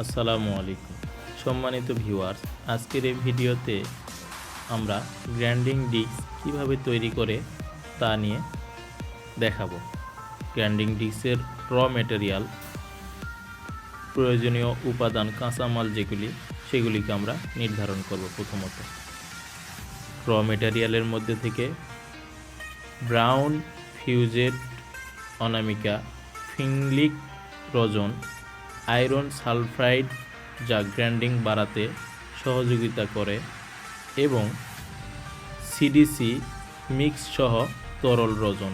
আসসালামু আলাইকুম সম্মানিত ভিউয়ার্স, আজকের এই ভিডিওতে আমরা গ্রাইন্ডিং ডিস্ক কিভাবে তৈরি করে তা নিয়ে দেখাবো। গ্রাইন্ডিং ডিস্কের র মেটেরিয়াল, প্রয়োজনীয় উপাদান, কাঁচামাল সেগুলিকে আমরা নির্ধারণ করব। প্রথমত র মেটেরিয়ালের মধ্যে থেকে ব্রাউন ফিউজেট অনামিকা ফিংলিক রজন, আয়রন সালফাইড যা গ্রাইন্ডিং বাড়াতে সহযোগিতা করে, এবং সিডিসি মিক্স সহ তরল রজন,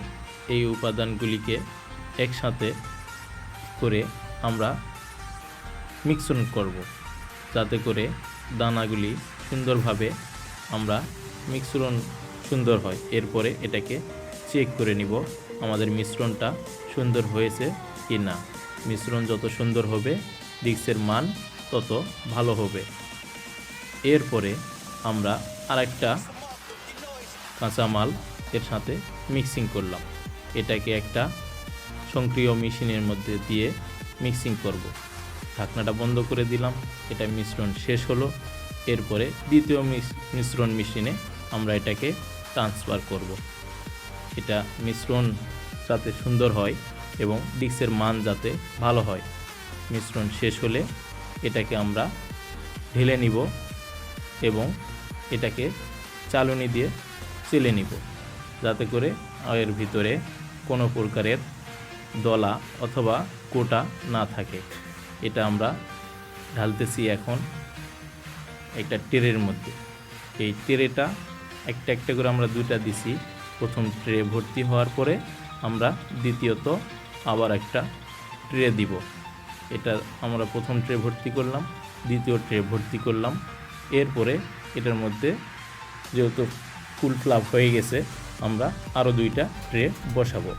এই উপাদানগুলিকে একসাথে করে আমরা মিশ্রণ করব, যাতে করে দানাগুলি সুন্দরভাবে আমরা মিশ্রণ সুন্দর হয়। এরপরে এটাকে চেক করে নিব আমাদের মিশ্রণটা সুন্দর হয়েছে কি না। মিশ্রণ যত সুন্দর হবে ডিস্কের মান তত ভালো হবে। এরপরে আমরা আরেকটা কাঁচামাল এর সাথে মিক্সিং করলাম। এটাকে একটা সক্রিয় মেশিনের মধ্যে দিয়ে মিক্সিং করব। ঢাকনাটা বন্ধ করে দিলাম। এটা মিশ্রণ শেষ হলো। এরপরে দ্বিতীয় মিশ্রণ মেশিনে আমরা এটাকে ট্রান্সফার করব। এটা মিশ্রণ যাতে সুন্দর হয় এবং ডিস্কের মান যাতে ভালো হয়। মিশ্রণ শেষ হলে এটাকে আমরা ঢেলে নিব এবং এটাকে চালনি দিয়ে চেলে নিব, যাতে করে এর ভিতরে কোনো প্রকারের দলা অথবা কোটা না থাকে। এটা আমরা ঢালতেছি এখন একটা ট্রের মধ্যে। এই ট্রেটা একটা একটা করে আমরা দুইটা দিছি। প্রথম ট্রে ভর্তি হওয়ার পরে আমরা দ্বিতীয়ত আবার একটা ট্রে দিব। এটা আমরা প্রথম ট্রে ভর্তি করলাম, দ্বিতীয় ট্রে ভর্তি করলাম। এরপরে এটার মধ্যে যেহেতু ফুল ফ্লাপ হয়ে গেছে, আমরা আরও দুইটা ট্রে বসাবো।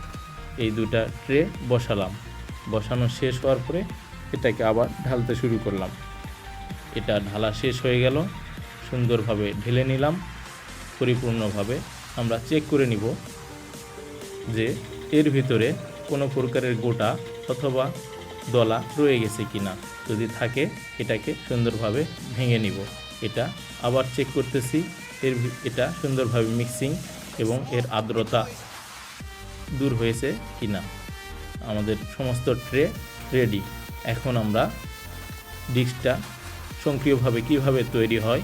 এই দুইটা ট্রে বসালাম। বসানো শেষ হওয়ার পরে এটাকে আবার ঢালতে শুরু করলাম। এটা ঢালা শেষ হয়ে গেল। সুন্দরভাবে ঢেলে নিলাম। পরিপূর্ণভাবে আমরা চেক করে নিব যে এর ভিতরে কোনো প্রকারের গোটা অথবা দলা রয়ে গেছে কিনা। যদি থাকে এটাকে সুন্দরভাবে ভেঙে নিব। এটা আবার চেক করতেছি এটা সুন্দরভাবে মিক্সিং এবং এর আর্দ্রতা দূর হয়েছে কিনা। আমাদের সমস্ত ট্রে রেডি। এখন আমরা ডিস্কটা সক্রিয়ভাবে কিভাবে তৈরি হয়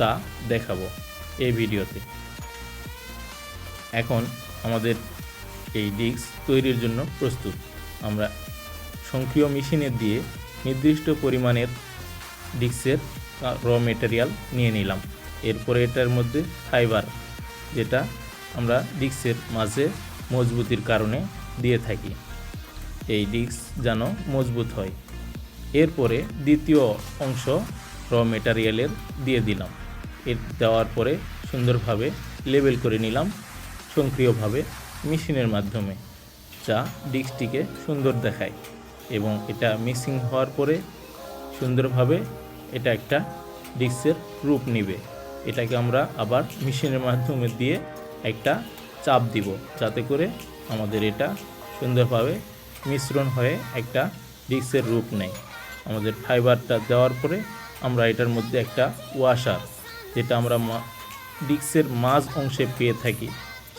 তা দেখাবো এই ভিডিওতে। এখন আমাদের এই ডিস্ক তৈরির জন্য প্রস্তুত। আমরা সক্রিয় মেশিনে দিয়ে নির্দিষ্ট পরিমাণের ডিস্কের র মেটেরিয়াল নিয়ে নিলাম। এরপরে এটার মধ্যে ফাইবার, যেটা আমরা ডিস্কের মাঝে মজবুতির কারণে দিয়ে থাকি, এই ডিস্ক যেন মজবুত হয়। এরপরে দ্বিতীয় অংশ র মেটেরিয়ালের দিয়ে দিলাম। এর দেওয়ার পরে সুন্দরভাবে লেবেল করে নিলাম সক্রিয়ভাবে মেশিনের মাধ্যমে, যা ডিস্কটিকে সুন্দর দেখায়। এবং এটা মিক্সিং হওয়ার পরে সুন্দরভাবে এটা একটা ডিস্কের রূপ নেবে। এটাকে আমরা আবার মেশিনের মাধ্যমে দিয়ে একটা চাপ দিব, যাতে করে আমাদের এটা সুন্দরভাবে মিশ্রণ হয়ে একটা ডিস্কের রূপ নেয়। আমাদের ফাইবারটা দেওয়ার পরে আমরা এটার মধ্যে একটা ওয়াশার, যেটা আমরা ডিস্কের মাঝ অংশে পেয়ে থাকি,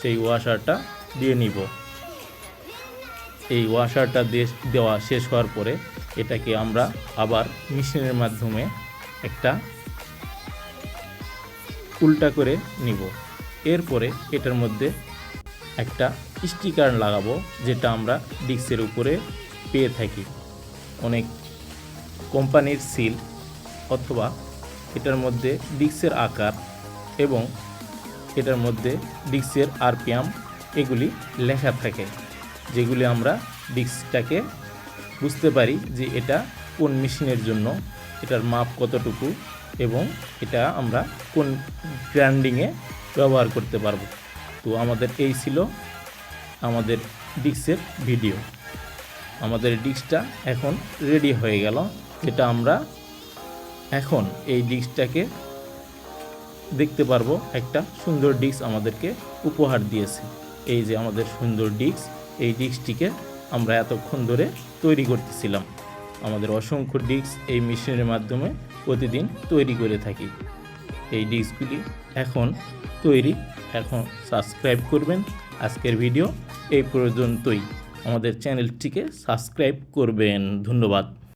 সেই ওয়াশারটা দিয়ে নিব। এই ওয়াশারটা দেওয়া শেষ হওয়ার পরে এটাকে আমরা আবার মেশিনের মাধ্যমে একটা উল্টা করে নিব। এরপরে এটার মধ্যে একটা স্টিকার লাগাবো, যেটা আমরা ডিস্কের উপরে পেয়ে থাকি। অনেক কোম্পানির সিল অথবা এটার মধ্যে ডিস্কের আকার এবং এটার মধ্যে ডিস্কের আরপিএম এগুলি লেখা থাকে, যেগুলি আমরা ডিস্কটাকে বুঝতে পারি যে এটা কোন মেশিনের জন্য, এটার মাপ কতটুকু এবং এটা আমরা কোন গ্রাইন্ডিংয়ে ব্যবহার করতে পারবো। তো আমাদের এই ছিল আমাদের ডিস্কের ভিডিও। আমাদের ডিস্কটা এখন রেডি হয়ে গেল, যেটা আমরা এখন এই ডিস্কটাকে দেখতে পারবো। একটা সুন্দর ডিস্ক আমাদেরকে উপহার দিয়েছে। এই যে আমাদের সুন্দর ডিস্ক, এই ডিস্কটিকে আমরা এতক্ষণ ধরে তৈরি করতেছিলাম। আমাদের অসংখ্য ডিস্ক এই মেশিনের মাধ্যমে প্রতিদিন তৈরি করে থাকি। এই ডিস্কগুলি এখন তৈরি। এখন সাবস্ক্রাইব করবেন। আজকের ভিডিও এই পর্যন্তই। আমাদের চ্যানেলটিকে সাবস্ক্রাইব করবেন। ধন্যবাদ।